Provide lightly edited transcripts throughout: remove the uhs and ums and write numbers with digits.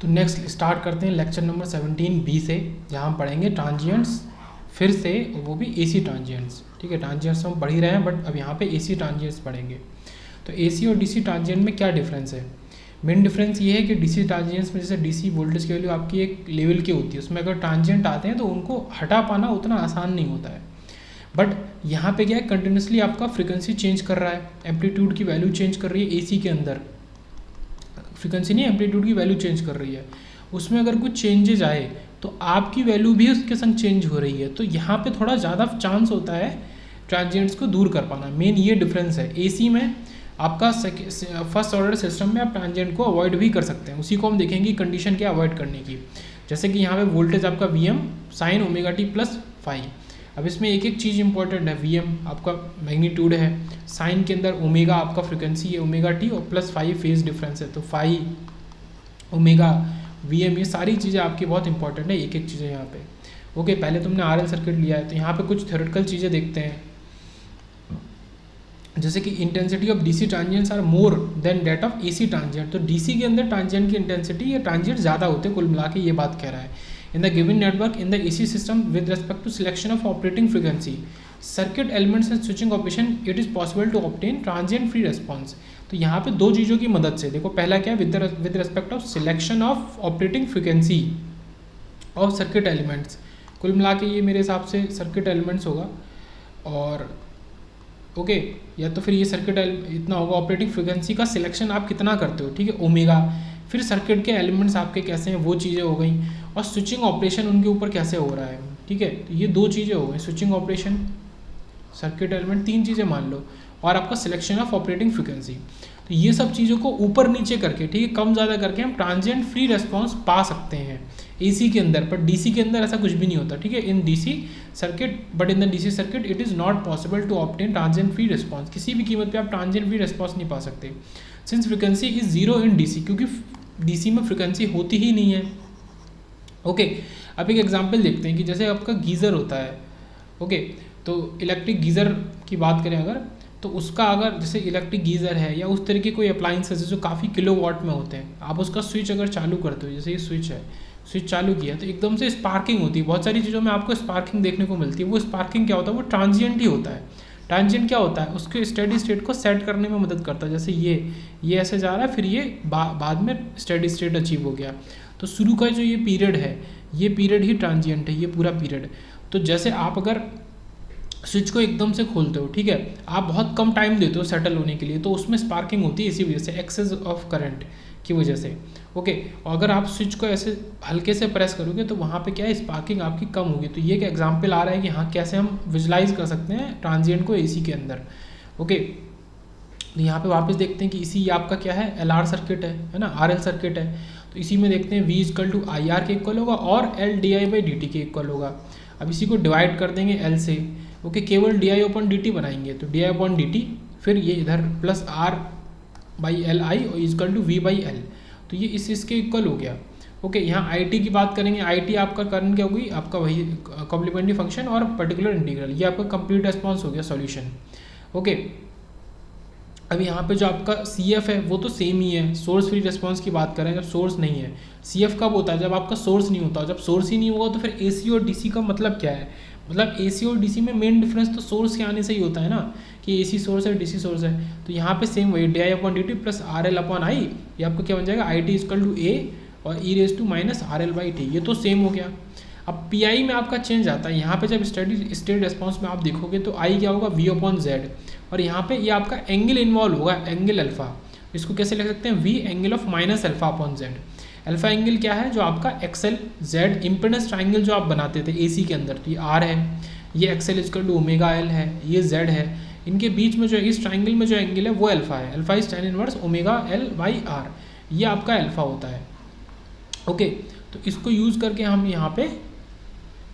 तो next start करते हैं लेक्चर नंबर 17B से, जहाँ हम पढ़ेंगे ट्रांजिएंट्स फिर से, वो भी एसी ट्रांजिएंट्स। ठीक है, ट्रांजिएंट्स हम पढ़ ही रहे हैं बट अब यहाँ पे एसी ट्रांजिएंट्स पढ़ेंगे। तो एसी और डीसी ट्रांजिएंट में क्या डिफरेंस है? मेन डिफरेंस ये है कि डीसी ट्रांजिएंट्स में जैसे डीसी वोल्टेज की वैल्यू आपकी एक लेवल की होती है, उसमें अगर ट्रांजिएंट आते हैं तो उनको हटा पाना उतना आसान नहीं होता है। बट यहाँ पे क्या है, कंटिन्यूसली आपका फ्रिक्वेंसी चेंज कर रहा है, एम्पलीट्यूड की वैल्यू चेंज कर रही है एसी के अंदर, फ्रिक्वेंसी नहीं एम्पलीट्यूड की वैल्यू चेंज कर रही है। उसमें अगर कुछ चेंजेज आए तो आपकी वैल्यू भी उसके संग चेंज हो रही है, तो यहाँ पे थोड़ा ज़्यादा चांस होता है ट्रांजिएंट्स को दूर कर पाना। मेन ये डिफरेंस है। एसी में आपका फर्स्ट ऑर्डर सिस्टम में आप ट्रांजिएंट को अवॉइड भी कर सकते हैं, उसी को हम देखेंगे कंडीशन क्या अवॉइड करने की। जैसे कि यहाँ पे वोल्टेज आपका Vm sine omega T plus phi. अब इसमें एक एक चीज़ इंपॉर्टेंट है। Vm आपका मैग्नीट्यूड है, साइन के अंदर ओमेगा आपका फ्रिक्वेंसी है ओमेगा टी, और प्लस फाई फेज डिफरेंस है, तो फाई ओमेगा Vm ये सारी चीज़ें आपकी बहुत इंपॉर्टेंट है, एक एक चीज़ें यहाँ पे। ओके, पहले तुमने RL सर्किट लिया है तो यहाँ पे कुछ थ्योरेटिकल चीज़ें देखते हैं, जैसे कि intensity of DC transients are more than that of AC transient. तो डीसी के अंदर ट्रांजिएंट की इंटेंसिटी या ट्रांजिएंट ज़्यादा होते हैं, कुल मिला के ये बात कह रहा है। In the given network in the AC system with respect to selection of operating frequency circuit elements and switching operation it is possible to obtain transient free response. तो यहाँ पे दो चीज़ों की मदद से देखो, पहला क्या है, with respect of selection of operating frequency of circuit elements. कुल मिला के ये मेरे हिसाब से सर्किट एलिमेंट्स होगा, और ओके या तो फिर ये सर्किट इतना होगा, ऑपरेटिंग फ्रीक्वेंसी का सिलेक्शन आप कितना करते हो, ठीक है, ओमेगा। फिर सर्किट के एलिमेंट्स आपके कैसे हैं वो चीज़ें हो गई, और स्विचिंग ऑपरेशन उनके ऊपर कैसे हो रहा है, ठीक है। तो ये दो चीज़ें हो गई, स्विचिंग ऑपरेशन, सर्किट एलिमेंट, तीन चीज़ें मान लो, और आपका सिलेक्शन ऑफ ऑपरेटिंग फ्रीक्वेंसी। तो ये सब चीज़ों को ऊपर नीचे करके, ठीक है, कम ज़्यादा करके हम ट्रांजिएंट फ्री रेस्पॉन्स पा सकते हैं एसी के अंदर, पर डीसी के अंदर ऐसा कुछ भी नहीं होता, ठीक है, in DC circuit. But in the DC circuit it is not possible to obtain transient free response. किसी भी कीमत पे आप ट्रांजिएंट फ्री रेस्पॉन्स नहीं पा सकते, since frequency is zero in DC, क्योंकि डीसी में फ्रीक्वेंसी होती ही नहीं है। ओके, अब एक एग्जांपल देखते हैं कि जैसे आपका गीज़र होता है, ओके, तो इलेक्ट्रिक गीज़र की बात करें अगर, तो उसका अगर जैसे इलेक्ट्रिक गीज़र है या उस तरीके कोई अप्लाइंसेस है जो काफ़ी किलोवाट में होते हैं, आप उसका स्विच अगर चालू करते हो, जैसे ये स्विच है, स्विच चालू किया तो एकदम से स्पार्किंग होती है। बहुत सारी चीज़ों में आपको स्पार्किंग देखने को मिलती है। वो स्पार्किंग क्या होता है, वो ट्रांजिएंट ही होता है। ट्रांजिएंट क्या होता है, उसके स्टेडी स्टेट को सेट करने में मदद करता है। जैसे ये ऐसे जा रहा है, फिर ये बाद में स्टेडी स्टेट अचीव हो गया, तो शुरू का जो ये पीरियड है, ये पीरियड ही ट्रांजिएंट है, ये पूरा पीरियड। तो जैसे आप अगर स्विच को एकदम से खोलते हो, ठीक है, आप बहुत कम टाइम देते हो सेटल होने के लिए, तो उसमें स्पार्किंग होती है इसी वजह से, एक्सेस ऑफ करंट की वजह से। ओके, और अगर आप स्विच को ऐसे हल्के से प्रेस करोगे तो वहाँ पे क्या है, स्पार्किंग आपकी कम होगी। तो ये एक एग्जांपल आ रहा है कि हाँ कैसे हम विजुलाइज कर सकते हैं ट्रांजिएंट को एसी के अंदर। ओके, तो यहाँ पे वापस देखते हैं कि इसी आपका क्या है, LR सर्किट है ना, RL सर्किट है। तो इसी में देखते हैं V इक्वल टू IR के इक्वल होगा और L di/dt के इक्वल होगा। अब इसी को डिवाइड कर देंगे L से, ओके, केवल di/dt बनाएंगे, तो di/dt, फिर ये इधर plus R/Li equal to V/L, तो ये इसके इक्वल हो गया। ओके, यहाँ IT की बात करेंगे, IT आपका करंट क्या होगी, आपका वही कॉम्प्लीमेंट्री फंक्शन और पर्टिकुलर इंटीग्रल, ये आपका कंप्लीट रिस्पॉन्स हो गया सॉल्यूशन। ओके, अब यहाँ पे जो आपका CF है वो तो सेम ही है, सोर्स फ्री रिस्पॉन्स की बात करें, जब सोर्स नहीं है। CF कब होता है, जब आपका सोर्स नहीं होता, जब सोर्स ही नहीं होगा तो फिर AC और DC का मतलब क्या है, मतलब AC और DC में मेन डिफरेंस तो सोर्स के आने से ही होता है ना, कि AC सोर्स है DC सोर्स है। तो यहाँ पे सेम वही di/dt प्लस RL/I, ये आपको क्या बन जाएगा, IT इक्वल टू A और e⁻RL/t, ये तो सेम हो गया। अब PI में आपका चेंज आता है, यहाँ पे जब स्टेडी स्टेट रिस्पॉन्स में आप देखोगे तो I क्या होगा, V/Z, और यहाँ पे ये आपका एंगल इन्वॉल्व होगा, एंगल अल्फा। इसको कैसे लिख सकते हैं, V angle of -α/Z। Alpha angle क्या है, जो आपका XL Z इम्पीडेंस ट्राइंगल जो आप बनाते थे AC के अंदर, तो ये R है, ये XL इक्वल टू ω/L है, ये Z है, इनके बीच में जो इस ट्राइंगल में जो एंगल है वो अल्फा है। Alpha is tan inverse ω/L/R, ये आपका अल्फा होता है। ओके, तो इसको यूज़ करके हम यहाँ पे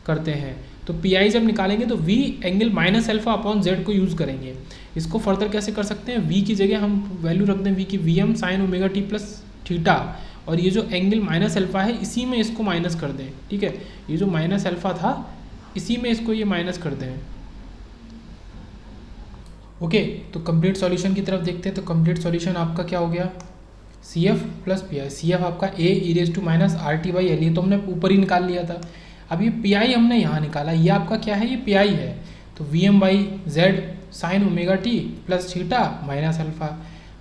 करते हैं। तो PI जब निकालेंगे तो V एंगल -α/Z को यूज़ करेंगे। इसको फर्दर कैसे कर सकते हैं, V की जगह हम वैल्यू रख दें V की Vm sin ω t plus theta, और ये जो एंगल -α है इसी में इसको माइनस कर दें, ठीक है, ये जो -α था इसी में इसको ये माइनस कर दें। ओके, तो कंप्लीट सॉल्यूशन की तरफ देखते हैं। तो कंप्लीट सॉल्यूशन आपका क्या हो गया, C F plus P I, C F आपका A e raise to minus R T by L, ये तो हमने ऊपर ही निकाल लिया था। अब ये पी आई हमने यहाँ निकाला, ये आपका क्या है, ये पी आई है। तो V M by Z sine omega T plus theta minus alpha.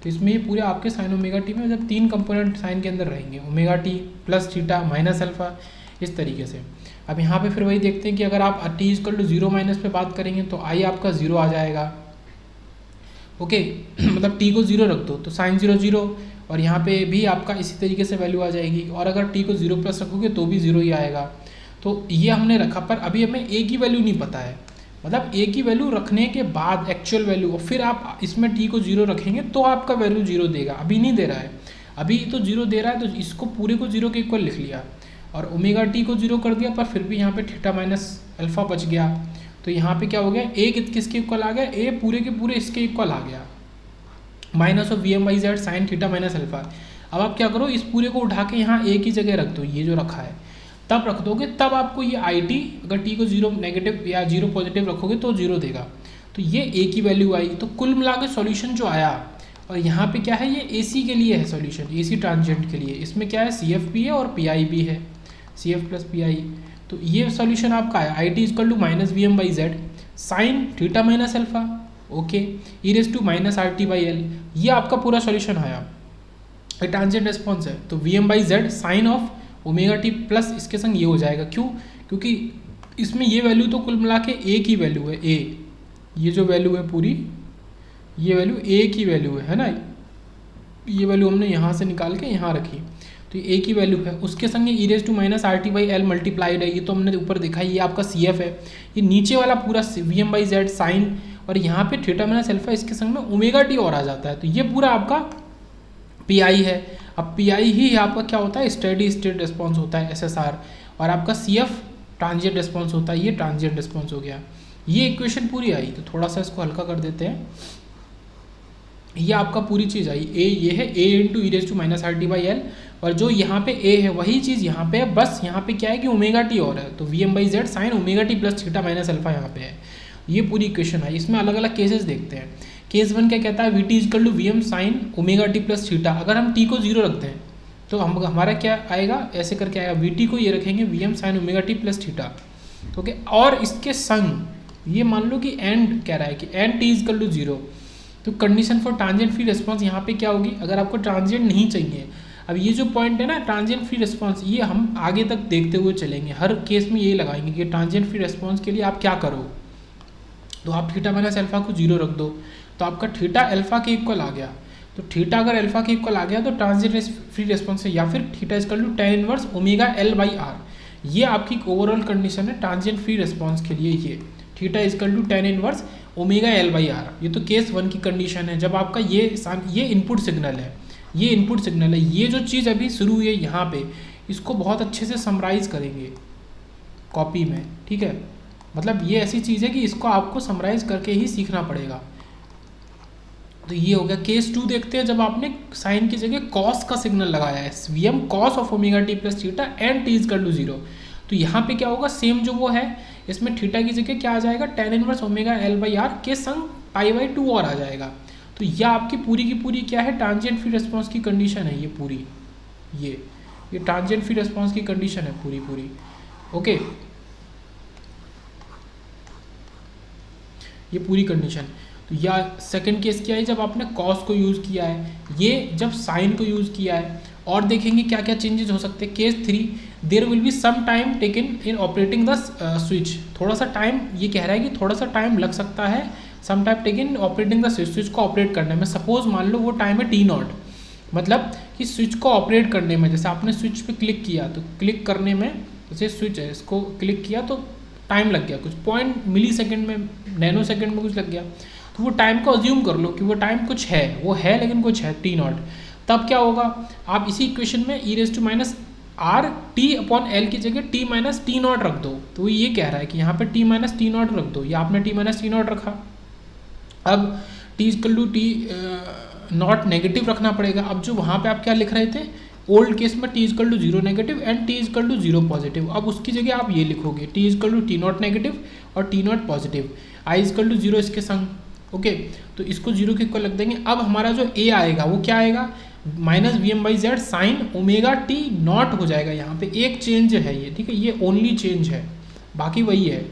तो इसमें ये पूरे आपके साइन ओमेगा टी में जब 3 कंपोनेंट साइन के अंदर रहेंगे, omega T plus theta minus alpha, इस तरीके से। अब यहाँ पे फिर वही देखते हैं कि अगर आप टी इक्वल टू 0 माइनस पे बात करेंगे तो आई आपका 0 आ जाएगा। ओके मतलब टी को 0 रख दो तो साइन 0 0, और यहाँ पे भी आपका इसी तरीके से वैल्यू आ जाएगी। और अगर टी को 0 प्लस रखोगे तो भी 0 ही आएगा। तो ये हमने रखा, पर अभी हमें ए की वैल्यू नहीं पता है। मतलब ए की वैल्यू रखने के बाद एक्चुअल वैल्यू, और फिर आप इसमें टी को 0 रखेंगे तो आपका वैल्यू 0 देगा। अभी नहीं दे रहा है, अभी तो 0 दे रहा है, तो इसको पूरे को 0 के इक्वल लिख लिया और ओमेगा टी को 0 कर दिया, पर फिर भी यहाँ पे थीटा माइनस अल्फा बच गया। तो यहाँ पे क्या हो गया, ए किसके इक्वल आ गया, ए पूरे के पूरे इसके इक्वल आ गया, minus of V M by Z sine theta minus alpha. अब आप क्या करो, इस पूरे को उठा के यहाँ ए की जगह रख दो, ये जो रखा है तब रख दोगे, तब आपको ये आई टी, अगर टी को 0 नेगेटिव या 0 पॉजिटिव रखोगे तो 0 देगा। तो ये ए की वैल्यू आई। तो कुल मिला के सॉल्यूशन जो आया, और यहाँ पे क्या है, ये ए सी के लिए है सॉल्यूशन, ए सी ट्रांजेंट के लिए। इसमें क्या है, सी एफ भी है और पी आई भी है, C F plus P I. तो ये सॉल्यूशन आपका है, I T equal to minus V M by Z sine theta minus alpha, okay, E raise to minus R T by L. ये आपका पूरा सॉल्यूशन आया, ट्रांजेंट रिस्पॉन्स है। तो V M by Z sine of omega T plus इसके संग ये हो जाएगा, क्यों, क्योंकि इसमें ये वैल्यू तो कुल मिला के ए की वैल्यू है, ए ये जो वैल्यू है पूरी, ये वैल्यू ए की वैल्यू है ना, ये वैल्यू हमने यहाँ से निकाल के यहाँ रखी, तो ये ए की वैल्यू है। उसके संग e raise to minus R T by L multiplied है, ये तो हमने ऊपर देखा, ये आपका सी एफ है। ये नीचे वाला पूरा V M by Z sine, और यहाँ पे थीटा माइनस अल्फा, इसके संग में ओमेगा टी और आ जाता है। तो ये पूरा आपका पी आई है। अब पी आई ही आपका क्या होता है, स्टेडी स्टेट रिस्पॉन्स होता है, एस एस आर, और आपका सी एफ ट्रांजिएंट रिस्पॉन्स होता है, ये ट्रांजिएंट रिस्पॉन्स हो गया। ये इक्वेशन पूरी आई। तो थोड़ा सा इसको हल्का कर देते हैं। ये आपका पूरी चीज़ आई, ए ये है, A into e raise to minus R T by L, और जो यहाँ पे ए है वही चीज़ यहाँ पे है, बस यहाँ पे क्या है कि ओमेगा टी और है। तो V M by Z sine omega T plus theta minus alpha यहाँ पे है। ये पूरी इक्वेशन है। इसमें अलग अलग केसेस देखते हैं। केस 1 क्या कहता है, V T is equal to V M sine omega T plus theta. अगर हम टी को 0 रखते हैं तो हमारा क्या आएगा, ऐसे करके आएगा, वी टी को ये रखेंगे V M sine omega T plus theta, okay. और इसके संग ये मान लो कि एंड कह रहा है कि एंड टी इजकल टू 0, तो condition for transient free response यहाँ पे क्या होगी, अगर आपको ट्रांजिएंट नहीं चाहिए। अब ये जो पॉइंट है ना ट्रांजिएंट फ्री रिस्पॉन्स, ये हम आगे तक देखते हुए चलेंगे, हर केस में ये लगाएंगे कि ट्रांजिएंट फ्री रिस्पॉन्स के लिए आप क्या करो। तो आप थीटा माइनस अल्फा को 0 रख दो, तो आपका थीटा अल्फा के इक्वल आ गया। तो थीटा अगर अल्फा के इक्वल आ गया तो ट्रांजिएंट फ्री रिस्पॉन्स है, या फिर theta equal to tan inverse omega L by R. ये आपकी ओवरऑल कंडीशन है ट्रांजिएंट फ्री रिस्पॉन्स के लिए। ये theta equal to tan inverse omega L by R, ये तो केस 1 की कंडीशन है। जब आपका ये इनपुट सिग्नल है, ये इनपुट सिग्नल है, ये जो चीज़ अभी शुरू हुई है यहाँ पे, इसको बहुत अच्छे से समराइज करेंगे कॉपी में, ठीक है। मतलब ये ऐसी चीज़ है कि इसको आपको समराइज करके ही सीखना पड़ेगा। तो ये हो गया। केस 2 देखते हैं, जब आपने साइन की जगह कॉस का सिग्नल लगाया है, V M cos of omega T plus theta and T is equal to 0, तो यहाँ पे क्या होगा, सेम जो वो है, इसमें थीटा की जगह क्या आ जाएगा, tan inverse omega L by R के संग पाई बाई 2 और आ जाएगा। तो यह आपकी पूरी की पूरी क्या है, ट्रांजिएंट फ्री रिस्पॉन्स की कंडीशन है। ये पूरी ये ट्रांजिएंट फ्री रिस्पॉन्स की कंडीशन है पूरी, ओके। ये पूरी कंडीशन। तो या सेकंड केस क्या है, जब आपने कॉस को यूज़ किया है, ये जब साइन को यूज़ किया है, और देखेंगे क्या क्या चेंजेस हो सकते हैं। Case 3, there will be some time taken in operating the switch. थोड़ा सा टाइम, ये कह रहा है कि थोड़ा सा टाइम लग सकता है, some time taken operating the switch को ऑपरेट करने में। सपोज मान लो वो टाइम है t0, मतलब कि स्विच को ऑपरेट करने में, जैसे आपने स्विच पे क्लिक किया, तो क्लिक करने में, जैसे स्विच है, इसको क्लिक किया तो टाइम लग गया, कुछ पॉइंट मिली सेकेंड में, नैनो सेकेंड में कुछ लग गया। तो वो टाइम को अज्यूम कर लो कि वो टाइम कुछ है, वो है लेकिन कुछ है t0। तब क्या होगा, आप इसी इक्वेशन में e raise to minus R T upon L की जगह टी माइनस टी नॉट रख दो। तो वो ये कह रहा है कि यहाँ पे टी माइनस टी नॉट रख दो, या आपने टी माइनस टी नॉट रखा। अब T equal to T naught negative रखना पड़ेगा। अब जो वहाँ पे आप क्या लिख रहे थे, ओल्ड केस में T equal to 0 negative and T equal to 0 positive. अब उसकी जगह आप ये लिखोगे, T equal to T naught negative और T naught positive, I equal to 0 इसके संग, ओके। तो इसको 0 के इक्वल लग देंगे। अब हमारा जो ए आएगा वो क्या आएगा, minus V M by Z sine omega T naught हो जाएगा। यहाँ पे एक चेंज है ये, ठीक है, ये ओनली चेंज है, बाकी वही है,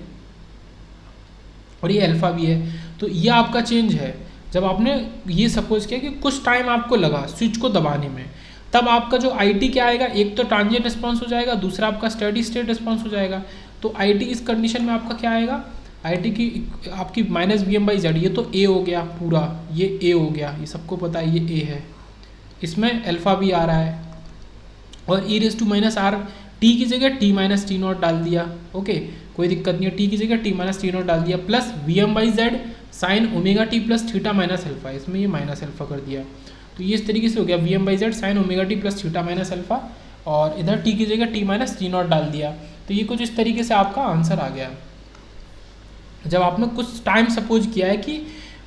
और ये अल्फा भी है। तो ये आपका चेंज है। जब आपने ये सपोज किया कि कुछ टाइम आपको लगा स्विच को दबाने में, तब आपका जो आई टी क्या आएगा, एक तो ट्रांजिएंट रिस्पॉन्स हो जाएगा, दूसरा आपका स्टेडी स्टेट रिस्पॉन्स हो जाएगा। तो आई टी इस कंडीशन में आपका क्या आएगा, आई टी की आपकी minus V M by Z, ये तो ए हो गया पूरा, ये ए हो गया, ये सबको पता है ये ए है, इसमें अल्फा भी आ रहा है, और e raise to minus R, T की जगह टी माइनस टी नॉट डाल दिया, ओके कोई दिक्कत नहीं है, टी की जगह टी माइनस टी नॉट डाल दिया, plus V M by Z sine omega T plus theta minus alpha, इसमें ये माइनस अल्फा कर दिया। तो ये इस तरीके से हो गया V M by Z sine omega T plus theta minus alpha, और इधर टी की जगह टी माइनस टी नॉट डाल दिया। तो ये कुछ इस तरीके से आपका आंसर आ गया। जब आपने कुछ टाइम सपोज किया है कि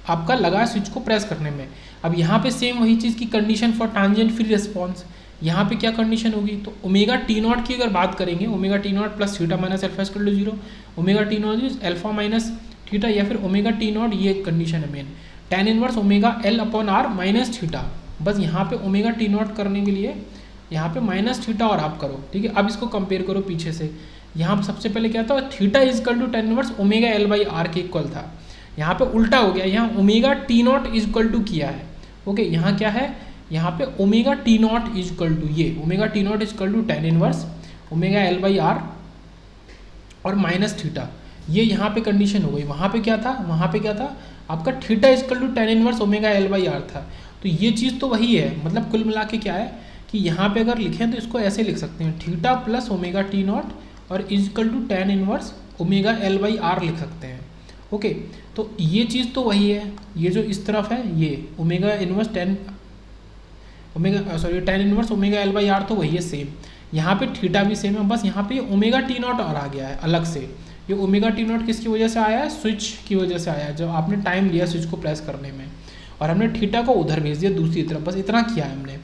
आपका लगा स्विच को प्रेस करने में। अब यहाँ पे सेम वही चीज़ की condition for transient free response, यहाँ पे क्या कंडीशन होगी, तो ओमेगा टी नॉट की अगर बात करेंगे, omega T naught plus theta minus alpha equal to 0, omega T naught is alpha minus theta, या फिर ओमेगा टी नॉट, ये कंडीशन है main, tan inverse omega L upon R minus theta. बस यहाँ पे ओमेगा टी नॉट करने के लिए यहाँ पे माइनस थीटा और आप करो, ठीक है। अब इसको कंपेयर करो पीछे से, यहाँ सबसे पहले क्या था, theta is equal to tan inverse omega L by R के इक्वल था, यहाँ पे उल्टा हो गया, यहाँ omega T naught is equal to किया है, ओके। यहाँ क्या है, यहाँ पे omega T naught is equal to, ये omega T naught is equal to tan inverse omega L by R और माइनस थीटा, ये यहाँ पे कंडीशन हो गई। वहाँ पे क्या था, वहाँ पे क्या था आपका theta is equal to tan inverse omega L by R था। तो ये चीज़ तो वही है, मतलब कुल मिला के क्या है कि यहाँ पे अगर लिखें तो इसको ऐसे लिख सकते हैं, theta plus omega T naught और is equal to tan inverse omega L by R लिख सकते हैं, ओके। तो ये चीज़ तो वही है, ये जो इस तरफ है ये omega inverse tan inverse omega L by R तो वही है सेम, यहाँ पे थीटा भी सेम है, बस यहाँ पे ओमेगा टी नॉट और आ गया है अलग से। ये ओमेगा टी नॉट किसकी वजह से आया है, स्विच की वजह से आया है, जब आपने टाइम लिया स्विच को प्रेस करने में, और हमने थीटा को उधर भेज दिया दूसरी तरफ, बस इतना किया है हमने।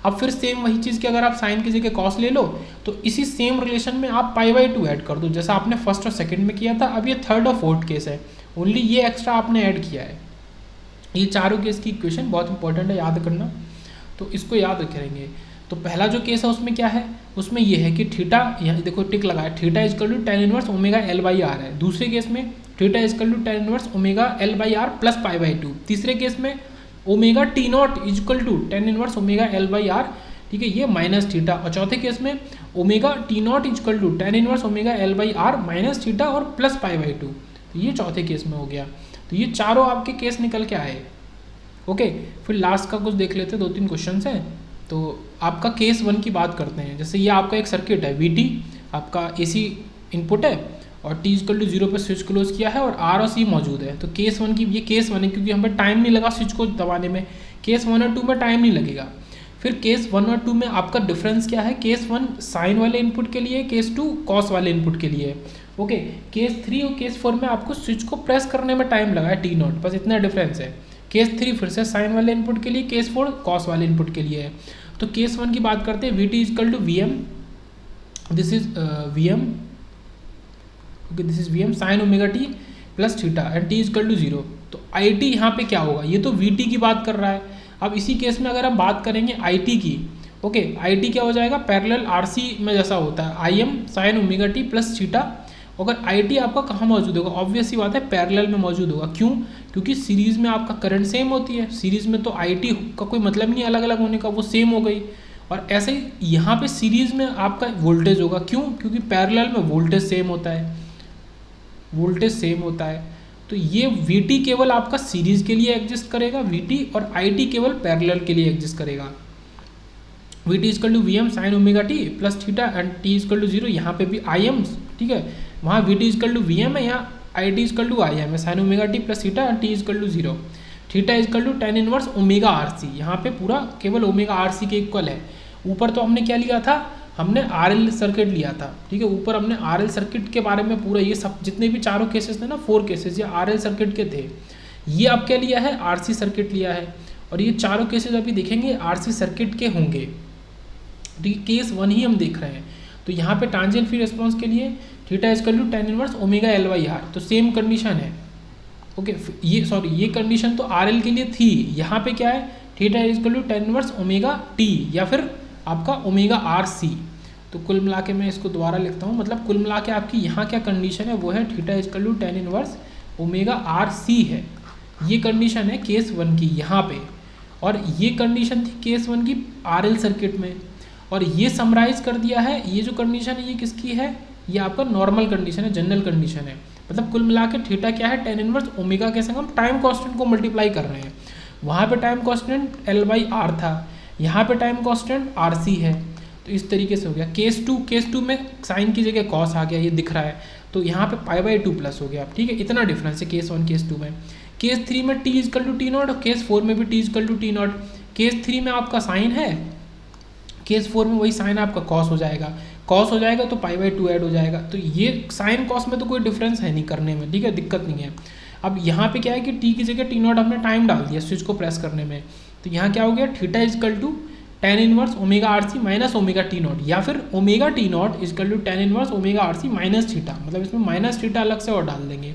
अब फिर सेम वही चीज़ की अगर आप साइन की जगह कॉस ले लो तो इसी सेम रिलेशन में आप पाई बाई 2 ऐड कर दो, जैसा आपने फर्स्ट और सेकंड में किया था। अब ये थर्ड और फोर्थ केस है, ओनली ये एक्स्ट्रा आपने ऐड किया है। ये चारों केस की इक्वेशन बहुत इंपॉर्टेंट है, याद करना, तो इसको याद रखेंगे। तो पहला जो केस है उसमें क्या है, उसमें ये है कि थीटा, यहाँ देखो टिक लगाया, theta is equal to tan inverse omega L by R है। दूसरे केस में theta is equal to tan inverse omega L by R plus pi by 2। तीसरे केस में omega T naught is equal to tan inverse omega L by R, ठीक है, ये minus theta. और चौथे केस में omega T naught is equal to tan inverse omega L by R minus theta और plus pi by 2। तो ये चौथे केस में हो गया। तो ये चारों आपके केस निकल के आए, ओके। फिर लास्ट का कुछ देख लेते हैं, 2-3 क्वेश्चन हैं। तो आपका केस 1 की बात करते हैं। जैसे ये आपका एक सर्किट है, वी टी आपका एसी इनपुट है और टी इक्वल टू 0 पर स्विच क्लोज किया है और आर और सी मौजूद है। तो केस 1 की, ये केस 1 है क्योंकि हमें टाइम नहीं लगा स्विच को दबाने में, केस 1 और 2 में टाइम नहीं लगेगा। फिर केस 1 और 2 में आपका डिफरेंस क्या है, केस 1 साइन वाले इनपुट के लिए, केस 2 कॉस वाले इनपुट के लिए, ओके। केस 3 और केस 4 में आपको स्विच को प्रेस करने में टाइम लगा है टी नॉट, बस इतना डिफरेंस है। केस 3 फिर से साइन वाले इनपुट के लिए, केस 4 कॉस वाले इनपुट के लिए है। तो केस 1 की बात करते हैं, V T is equal to V M, this is V M, okay, this is V M sine omega T plus theta and T is equal to 0। तो आई टी यहाँ पे क्या होगा, ये तो वी टी की बात कर रहा है। अब इसी केस में अगर हम बात करेंगे आई टी की, ओके, आई टी क्या हो जाएगा, पैरेलल आर सी में जैसा होता है, I am sine omega T plus theta. अगर आई टी आपका कहाँ मौजूद होगा, ऑब्वियस सी बात है पैरेलल में मौजूद होगा। क्यों, क्योंकि सीरीज़ में आपका करंट सेम होती है, सीरीज़ में तो आई टी का कोई मतलब नहीं अलग अलग होने का, वो सेम हो गई। और ऐसे ही यहाँ पे सीरीज़ में आपका वोल्टेज होगा, क्यों, क्योंकि पैरेलल में वोल्टेज सेम होता है, वोल्टेज सेम होता है। तो ये वी टी केवल आपका सीरीज़ के लिए एग्जिस्ट करेगा वी टी, और आई टी केवल पैरेलल के लिए एग्जिस्ट करेगा। V T is equal to V M sine omega T plus theta and T is equal to 0। यहाँ पे भी आई एम, ठीक है, वहाँ V T is equal to V M है, यहाँ I T is equal to I M है, sine omega T plus theta and T is equal to 0। Theta is equal to tan inverse omega R C, यहाँ पे पूरा केवल ओमेगा आर सी के equal है। ऊपर तो हमने क्या लिया था, हमने आर एल सर्किट लिया था, ठीक है, ऊपर हमने आर एल सर्किट के बारे में पूरा ये सब जितने भी चारों केसेस थे ना, 4 केसेस ये आर एल सर्किट के थे। ये अब क्या लिया है, आर सी सर्किट लिया है, और ये चारों केसेस अभी देखेंगे आर सी सर्किट के होंगे, ठीक है। केस 1 ही हम देख रहे हैं। तो यहाँ पे ट्रांजिएंट फ्री रिस्पॉन्स के लिए theta is equal to tan inverse omega L by R, तो सेम कंडीशन है, ओके। ये सॉरी, ये कंडीशन तो आर एल के लिए थी, यहाँ पे क्या है, theta is equal to tan inverse omega T या फिर आपका ओमेगा आर सी। तो कुल मिला के मैं इसको दोबारा लिखता हूँ, मतलब कुल मिला के आपकी यहाँ क्या कंडीशन है वो है theta is equal to tan inverse omega R C है। ये कंडीशन है केस 1 की यहाँ पे, और ये कंडीशन थी केस 1 की आरएल सर्किट में, और ये समराइज कर दिया है। ये जो कंडीशन है ये किसकी है, ये आपका नॉर्मल कंडीशन है, जनरल कंडीशन है। मतलब कुल मिला के थीटा क्या है, टेन इनवर्स ओमेगा के संग हम टाइम कांस्टेंट को मल्टीप्लाई कर रहे हैं। वहाँ पे time constant L by R था, यहाँ पे टाइम कांस्टेंट आर सी है। तो इस तरीके से हो गया। केस टू में साइन की जगह कॉस आ गया, ये दिख रहा है, तो यहाँ पे पाई बाई 2 प्लस हो गया। ठीक है, इतना डिफरेंस है केस 1 केस 2 में। केस 3 में T is equal to T naught, और केस 4 में भी T is equal to T naught. Case 3 में आपका साइन है, केस 4 में वही साइन आपका कॉस हो जाएगा, कॉस हो जाएगा तो पाई बाई 2 ऐड हो जाएगा। तो ये साइन कॉस में तो कोई डिफरेंस है नहीं करने में, ठीक है, दिक्कत नहीं है। अब यहाँ पे क्या है कि टी की जगह टी नॉट हमने टाइम डाल दिया स्विच को प्रेस करने में, तो यहाँ क्या हो गया, theta is equal to tan inverse omega R C minus omega T naught, या फिर omega T naught is equal to tan inverse omega R C minus theta, मतलब इसमें माइनस थीटा अलग से और डाल देंगे।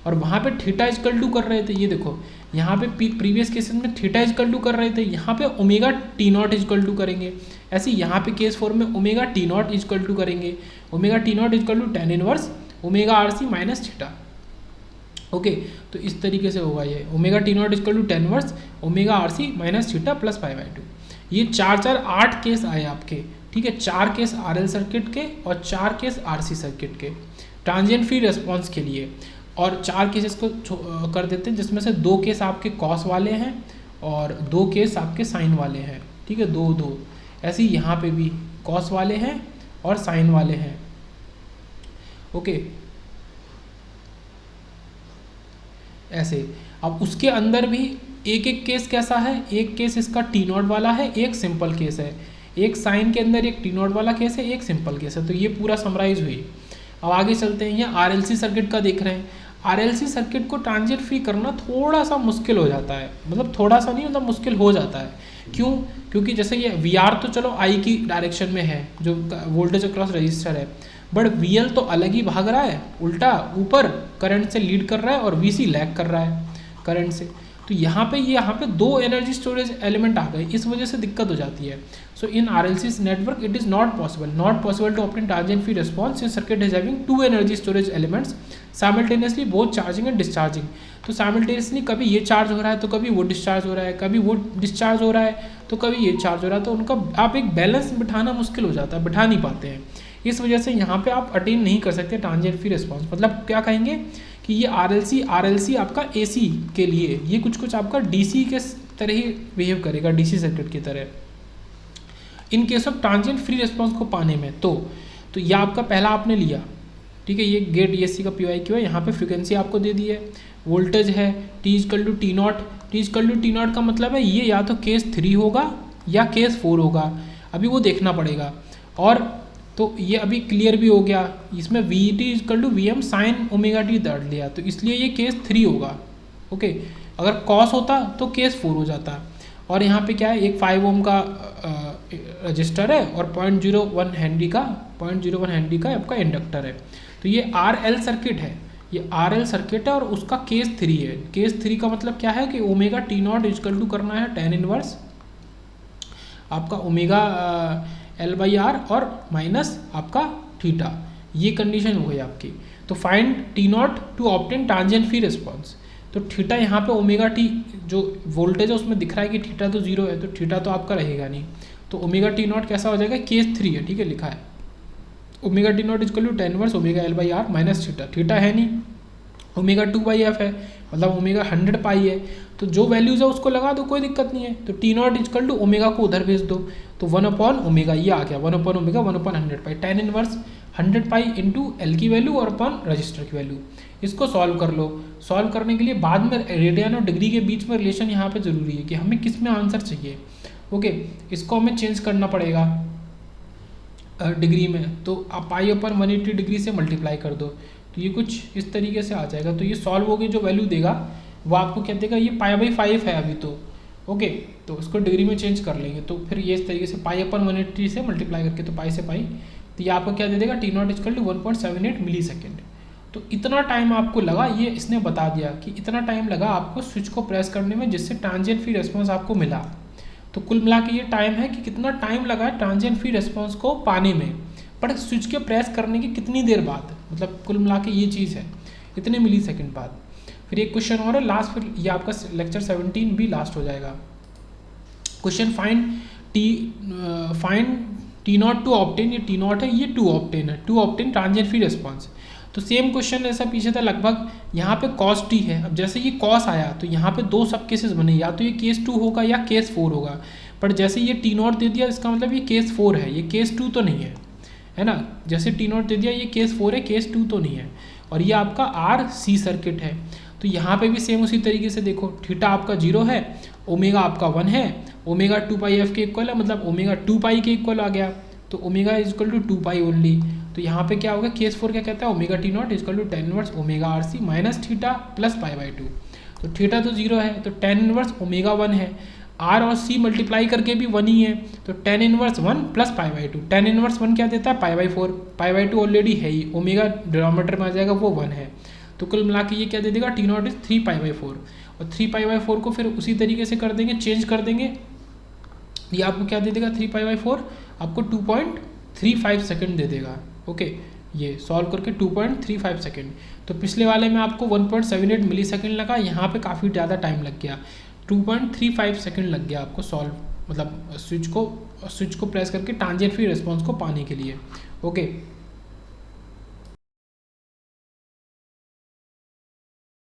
और वहाँ पे थीटा इजकल टू कर रहे थे, ये देखो यहाँ पे प्रीवियस केसेस में थीटा इजकल टू कर रहे थे, यहाँ पे omega T naught is equal to करेंगे। ऐसे यहाँ पे केस 4 में omega T naught is equal to करेंगे, omega T naught is equal to tan inverse omega R C minus theta. Okay, तो इस तरीके से होगा ये omega T naught is equal to tan inverse omega R C minus theta plus pi by 2। ये 8 case आए आपके, ठीक है, 4 केस आरएल सर्किट के और 4 केस आरसी सर्किट के ट्रांजिएंट फ्री रिस्पॉन्स के लिए। और 4 केसेस को कर देते हैं, जिसमें से 2 केस आपके कॉस वाले हैं और 2 केस आपके साइन वाले हैं। ठीक है, 2 ऐसे ही यहाँ पे भी कॉस वाले हैं और साइन वाले हैं। ओके, ऐसे। अब उसके अंदर भी एक केस कैसा है, एक केस इसका टी नॉट वाला है, एक सिंपल केस है, एक साइन के अंदर एक टी नॉट वाला केस है, एक सिंपल केस है। तो ये पूरा समराइज हुई। अब आगे चलते हैं, ये आरएलसी सर्किट का देख रहे हैं। आरएलसी सर्किट को ट्रांजिएंट फ्री करना थोड़ा सा मुश्किल हो जाता है, मतलब थोड़ा सा नहीं, मतलब मुश्किल हो जाता है। क्यों? क्योंकि जैसे ये वी आर तो चलो आई की डायरेक्शन में है, जो वोल्टेज अक्रॉस रजिस्टर है, बट वी एल तो अलग ही भाग रहा है, उल्टा ऊपर करंट से लीड कर रहा है और वी सी लैग कर रहा है करंट से। तो यहाँ पे 2 एनर्जी स्टोरेज एलिमेंट आ गए, इस वजह से दिक्कत हो जाती है। So in RLC network it is not possible to obtain transient free response in circuit is having 2 energy storage elements simultaneously both charging and discharging. तो साइमल्टेनियसली कभी ये चार्ज हो रहा है तो कभी वो डिस्चार्ज हो रहा है, कभी वो डिस्चार्ज हो रहा है तो कभी ये चार्ज हो रहा है, तो उनका आप एक बैलेंस बिठाना मुश्किल हो जाता है, बिठा नहीं पाते हैं। इस वजह से यहाँ पे आप अटेन नहीं कर सकते ट्रांजिएंट फ्री रिस्पॉन्स। मतलब क्या कहेंगे कि ये आरएलसी आपका एसी के लिए, ये कुछ आपका डीसी के तरह ही बिहेव करेगा, डीसी सर्किट की तरह। In case of transient free response को पाने में तो ये आपका पहला आपने लिया, ठीक है, ये गेट डीएससी का PYQ है, यहाँ पे फ्रिक्वेंसी आपको दे दी है, वोल्टेज है T is equal to T naught. T is equal to T naught का मतलब है ये या तो केस 3 होगा या केस 4 होगा, अभी वो देखना पड़ेगा। और तो ये अभी क्लियर भी हो गया, इसमें V T is equal to V M sine omega T दर्द लिया, तो इसलिए ये केस 3 होगा। ओके, अगर कॉस होता तो केस 4 हो जाता। और यहाँ पे क्या है, एक 5 ओम का रजिस्टर है और 0.01 हेनरी का आपका इंडक्टर है। तो ये RL सर्किट है, ये RL सर्किट है और उसका केस 3 है। केस 3 का मतलब क्या है कि omega T naught is equal to करना है टेन इनवर्स आपका ओमेगा L बाई आर और माइनस आपका थीटा, ये कंडीशन हो गई आपकी। तो find T naught to obtain transient free response. तो थीटा यहाँ पे ओमेगा टी जो वोल्टेज है उसमें दिख रहा है कि थीटा तो 0 है, तो थीटा तो आपका रहेगा नहीं, तो ओमेगा टी नॉट कैसा हो जाएगा, केस 3 है, ठीक है, लिखा है omega T naught is equal to tan inverse omega L by R minus theta है नहीं, ओमेगा 2/f है, मतलब ओमेगा 100 पाई है, तो जो वैल्यूज़ है उसको लगा दो, कोई दिक्कत नहीं है। तो T naught is equal to omega को उधर भेज दो, तो 1 ओमेगा ये आ गया, 1 ओमेगा 1/100 पाई, टेन इनवर्स 100 पाई इंटू एल की वैल्यू और अपन रजिस्टर की वैल्यू। इसको सॉल्व कर लो। सॉल्व करने के लिए बाद में रेडियन और डिग्री के बीच में रिलेशन यहाँ पे ज़रूरी है कि हमें किस में आंसर चाहिए। ओके, इसको हमें चेंज करना पड़ेगा डिग्री में, तो आप पाई अपन 180 डिग्री से मल्टीप्लाई कर दो, तो ये कुछ इस तरीके से आ जाएगा। तो ये सॉल्व होगी, जो वैल्यू देगा वो आपको क्या देगा, ये π/5 है अभी तो। ओके, तो उसको डिग्री में चेंज कर लेंगे, तो फिर ये इस तरीके से पाई अपन 180 से मल्टीप्लाई करके, तो पाई से पाई, तो ये आपको क्या दे देगा, T naught is equal to 1.78 millisecond. तो इतना टाइम आपको लगा, ये इसने बता दिया कि इतना टाइम लगा आपको स्विच को प्रेस करने में, जिससे ट्रांजिएंट फ्री रेस्पॉन्स आपको मिला। तो कुल मिला के ये टाइम है कि कितना टाइम लगा ट्रांजिएंट फ्री रेस्पॉन्स को पाने में, पर स्विच के प्रेस करने की कितनी देर बाद, मतलब कुल मिला के ये चीज़ है इतने मिली सेकेंड बाद। फिर एक क्वेश्चन और है लास्ट, फिर ये आपका लेक्चर 17 भी लास्ट हो जाएगा। Question find T naught to obtain, ये टी नॉट है, ये टू ऑब्टेन है, to obtain transient free response. तो सेम क्वेश्चन ऐसा पीछे था लगभग, यहाँ पे कॉस टी है। अब जैसे ये कॉस आया तो यहाँ पे दो सब केसेस बने, या तो ये केस 2 होगा या केस 4 होगा, पर जैसे ये टी नॉट दे दिया इसका मतलब ये केस 4 है, ये केस 2 तो नहीं है ना। जैसे टी नॉट दे दिया ये केस 4 है, केस 2 तो नहीं है। और ये आपका RC सर्किट है। तो यहाँ पे भी सेम उसी तरीके से देखो, थीटा आपका 0 है, ओमेगा आपका 1 है, ओमेगा 2πf के इक्वल है, मतलब ओमेगा 2π के इक्वल आ गया, तो omega is equal to 2π only. तो यहाँ पे क्या होगा, केस 4 क्या कहता है, omega T naught is equal to tan inverse omega RC minus theta plus π/2। तो थीटा तो 0 है, तो tan इनवर्स ओमेगा 1 है, R और C मल्टीप्लाई करके भी 1 ही है, तो tan inverse 1 plus π/2। tan inverse 1 क्या देता है, π/4, π/2 ऑलरेडी है ही, ओमेगा डिनोमिनेटर में आ जाएगा, वो 1 है। तो कुल मिला के ये क्या दे देगा, टी नॉट इज 3π/4, और 3π/4 को फिर उसी तरीके से कर देंगे, चेंज कर देंगे, ये आपको क्या दे देगा, 3π/4 आपको 2.35 सेकेंड दे देगा। ओके, ये सॉल्व करके 2.35 सेकेंड। तो पिछले वाले में आपको 1.78 मिली सेकेंड लगा, यहाँ पे काफ़ी ज़्यादा टाइम लग गया, 2.35 सेकेंड लग गया आपको सॉल्व, मतलब स्विच को प्रेस करके ट्रांजिएंट फ्री रिस्पॉन्स को पाने के लिए। ओके।